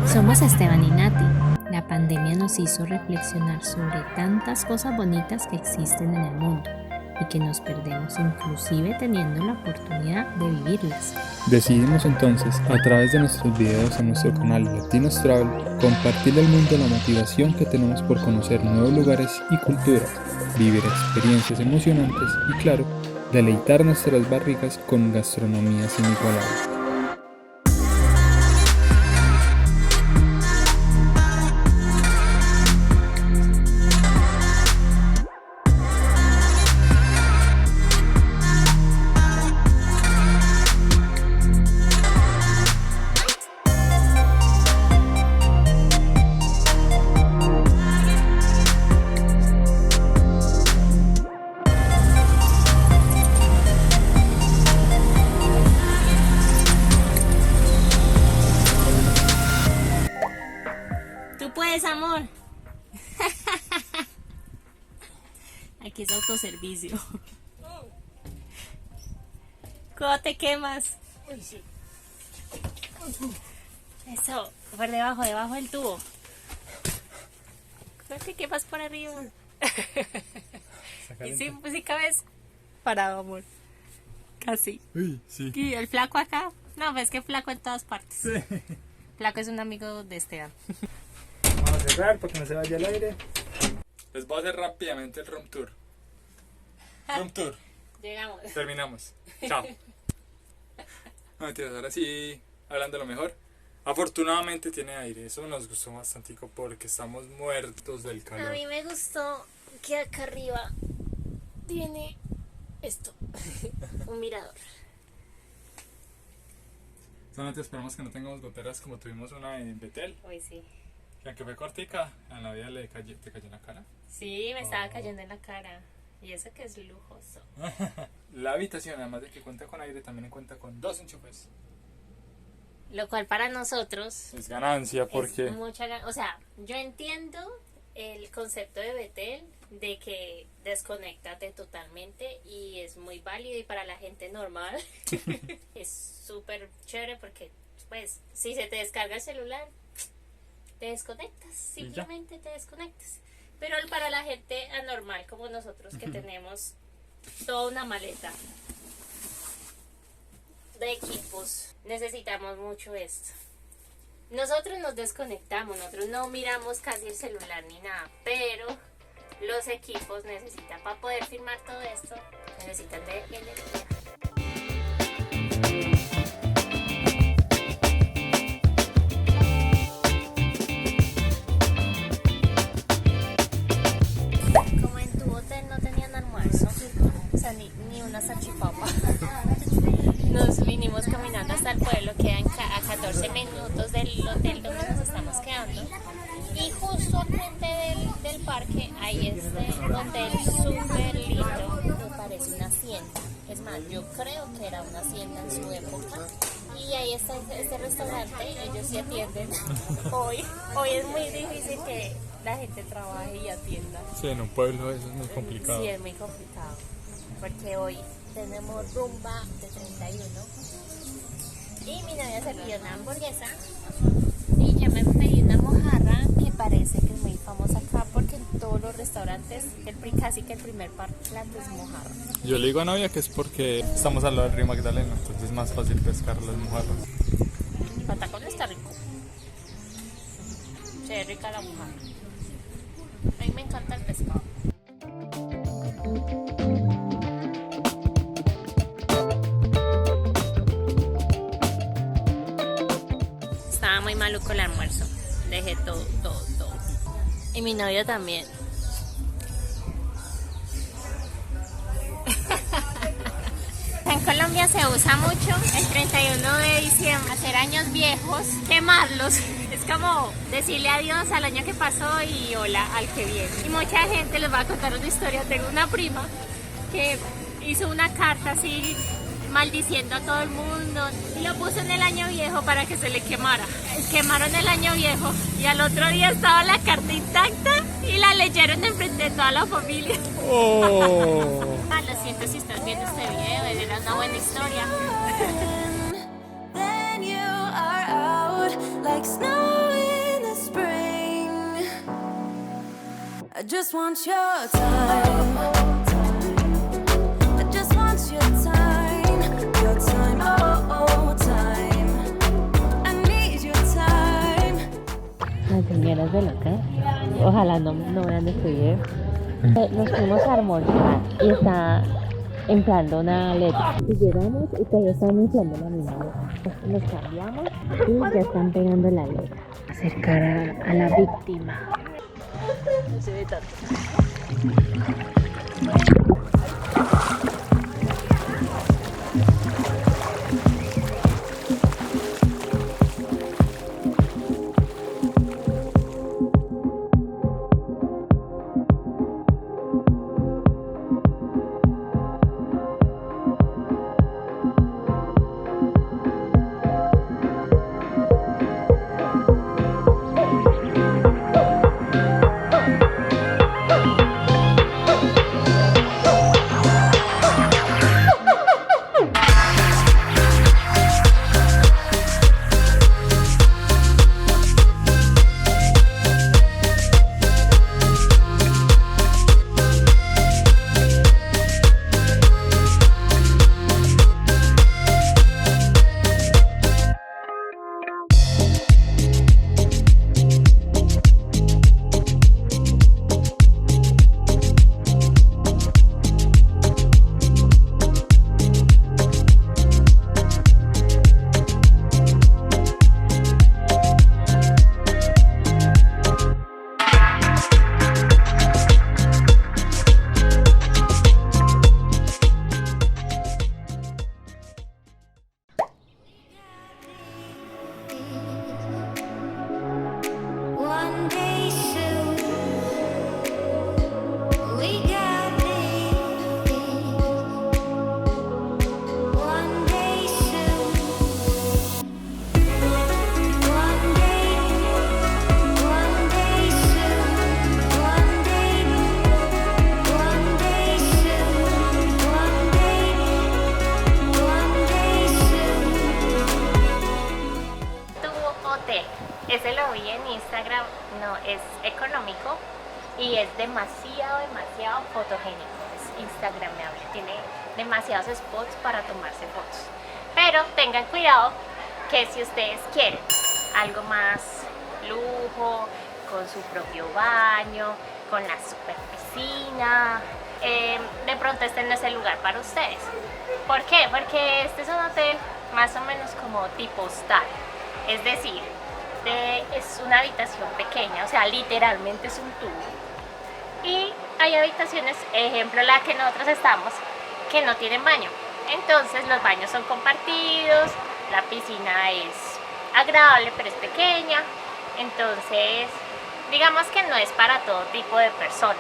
Somos Esteban y Nati. La pandemia nos hizo reflexionar sobre tantas cosas bonitas que existen en el mundo y que nos perdemos inclusive teniendo la oportunidad de vivirlas. Decidimos entonces, a través de nuestros videos en nuestro canal Latinos Travel, compartirle al mundo la motivación que tenemos por conocer nuevos lugares y culturas, vivir experiencias emocionantes y, claro, deleitar nuestras barrigas con gastronomías inigualables. Tú puedes, amor. Aquí es autoservicio. ¿Cómo te quemas? Eso, por debajo del tubo. ¿No te quemas por arriba? Y sí cabes parado, amor. Casi. Uy, sí. ¿Y el flaco acá? No, ves que flaco en todas partes. Sí. Flaco es un amigo de Esteban. Vamos a cerrar para que no se vaya el aire. Les voy a hacer rápidamente el room tour. Room tour. Llegamos. Terminamos. Chao. No mentiras, ahora sí, hablando lo mejor. Afortunadamente tiene aire, eso nos gustó bastante porque estamos muertos del A calor. mí me gustó que acá arriba tiene esto, un mirador. Solamente esperamos que no tengamos goteras como tuvimos una en Betel, Uy, sí. que aunque fue cortica, en la vida te cayó en la cara. Sí, me estaba cayendo en la cara. Y eso que es lujoso. La habitación, además de que cuenta con aire, también cuenta con 2 enchufes. Lo cual para nosotros Es ganancia porque... es o sea, yo entiendo el concepto de Betel de que desconéctate totalmente y es muy válido y para la gente normal es súper chévere porque pues si se te descarga el celular te desconectas, simplemente te desconectas. Pero para la gente anormal como nosotros que tenemos toda una maleta de equipos, necesitamos mucho esto. Nosotros nos desconectamos, nosotros no miramos casi el celular ni nada, pero los equipos necesitan, para poder filmar todo esto, necesitan de energía. Como en tu hotel no tenían almuerzo, o sea, ni una salchipapa. Nos vinimos caminando hasta el pueblo, quedan a 14 minutos del hotel donde nos estamos quedando. Y justo al frente del parque hay este hotel súper lindo que parece una hacienda. Es más, yo creo que era una hacienda en su época. Y ahí está este restaurante, ellos sí atienden. Hoy es muy difícil que la gente trabaje y atienda. Sí, en un pueblo eso es muy complicado. Sí, es muy complicado. Porque hoy tenemos rumba de 31 y mi novia se pidió una hamburguesa y yo me pedí una mojarra que parece que es muy famosa acá porque en todos los restaurantes casi que el primer plato es mojarra. Yo le digo a Novia que es porque estamos al lado del río Magdalena, entonces es más fácil pescar las mojarras. Patacón está rico. Se ve rica la mojarra. A mí me encanta el pescado. Estaba muy maluco el almuerzo. Dejé todo. Y mi novio también. En Colombia se usa mucho el 31 de diciembre hacer años viejos, quemarlos. Es como decirle adiós al año que pasó y hola al que viene. Y mucha gente les va a contar una historia. Tengo una prima que hizo una carta así maldiciendo a todo el mundo y lo puso en el año viejo para que se le quemara. Quemaron el año viejo y al otro día estaba la carta intacta y la leyeron enfrente de toda la familia. Oh. Lo siento pronto si estás viendo este video, era una buena historia. Then you are out like snow in the spring. I just want your time. I just want your time. Your time, oh, time. I need your time. Las señoras del hotel, ojalá no vean este video. Nos fuimos a almorzar y está inflando una leche. Y llegamos y todavía están inflando la misma leche. Nos cambiamos y ya están pegando la leche. Acercar a la víctima. No se ve tanto. One day soon, we got this. One day soon, one day soon, one day soon, one day soon, Tu hotel, ese lo vi en Instagram, no, es económico y es demasiado fotogénico, es instagramable, tiene demasiados spots para tomarse fotos. Pero tengan cuidado que si ustedes quieren algo más lujo, con su propio baño, con la super piscina, de pronto este no es el lugar para ustedes. ¿Por qué? Porque este es un hotel más o menos como tipo hostal, es decir, es una habitación pequeña, o sea, literalmente es un tubo. Y hay habitaciones, ejemplo la que nosotros estamos, que no tienen baño. Entonces los baños son compartidos, la piscina es agradable pero es pequeña. Entonces, digamos que no es para todo tipo de personas.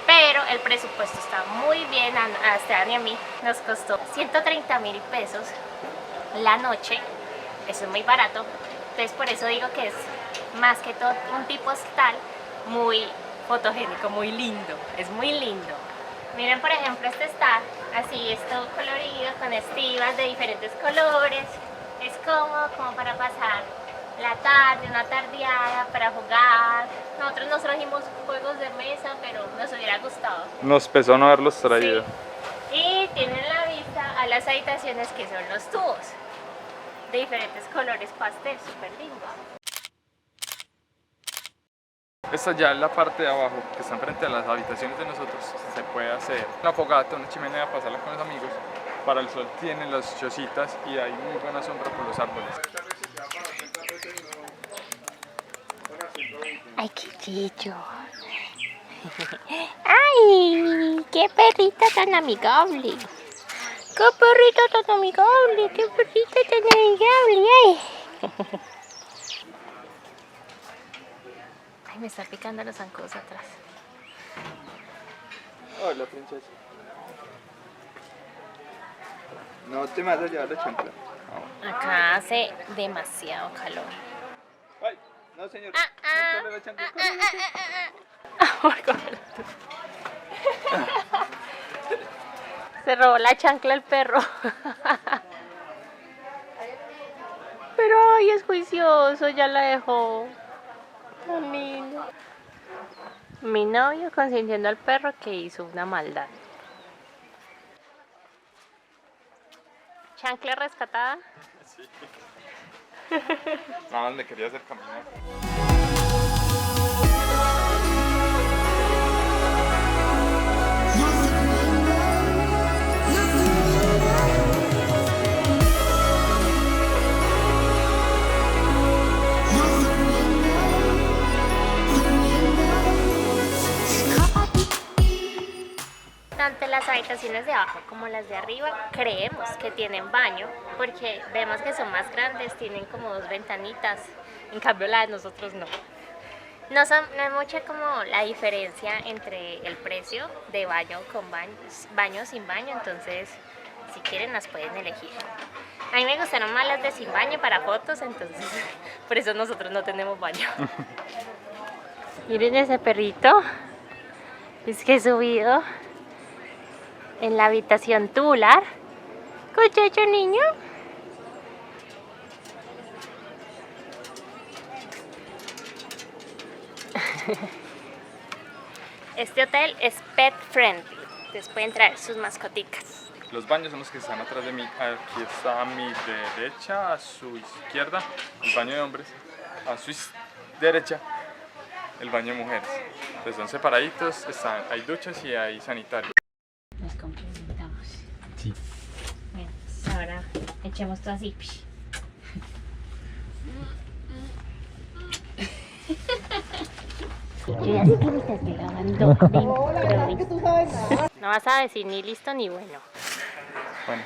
Pero el presupuesto está muy bien, a Esteban y a mí nos costó 130.000 pesos la noche, eso es muy barato. Entonces por eso digo que es más que todo un tipo hostal muy fotogénico, muy lindo, es muy lindo. Miren, por ejemplo, este está así, es todo colorido, con estivas de diferentes colores, es cómodo como para pasar la tarde, una tardeada, para jugar. Nosotros nos trajimos juegos de mesa, pero nos hubiera gustado. Nos pesó no haberlos traído. Sí. Y tienen la vista a las habitaciones que son los tubos, de diferentes colores pastel, súper lindos. Esta ya es la parte de abajo, que está frente a las habitaciones de nosotros. Se puede hacer una fogata, una chimenea, pasarla con los amigos. Para el sol tienen las chocitas y hay muy buena sombra por los árboles. Ay, qué chicho. Ay, qué perrita tan amigable. Qué perrita tan amigable, qué perrita tan amigable. Ay. Ay, me está picando los zancudos atrás. Hola, princesa. No te me vas a llevar la chancla. Acá hace demasiado calor. Ay, no señor. Córrele la chancla, Se robó la chancla el perro. Pero ay, es juicioso, ya la dejó. Tan lindo. Mi novio consintiendo al perro que hizo una maldad. ¿Chancla rescatada? Sí. Nada más me quería hacer caminar. Tanto las habitaciones de abajo como las de arriba creemos que tienen baño porque vemos que son más grandes, tienen como 2 ventanitas, en cambio la de nosotros no. No es mucha como la diferencia entre el precio de baño con baño sin baño, entonces si quieren las pueden elegir. A mí me gustaron más las de sin baño para fotos, entonces por eso nosotros no tenemos baño. Miren ese perrito, es que he subido en la habitación tubular. ¿Cuchacho, niño? Este hotel es pet friendly. Ustedes pueden traer sus mascoticas. Los baños son los que están atrás de mí. Aquí está a mi derecha, a su izquierda, el baño de hombres. A su derecha, el baño de mujeres. Pues son separaditos, hay duchas y hay sanitarios. Nos complementamos. Sí. Bueno, pues ahora echemos todo así. Yo ya sé que me estás grabando. No vas a decir ni listo ni bueno. Bueno.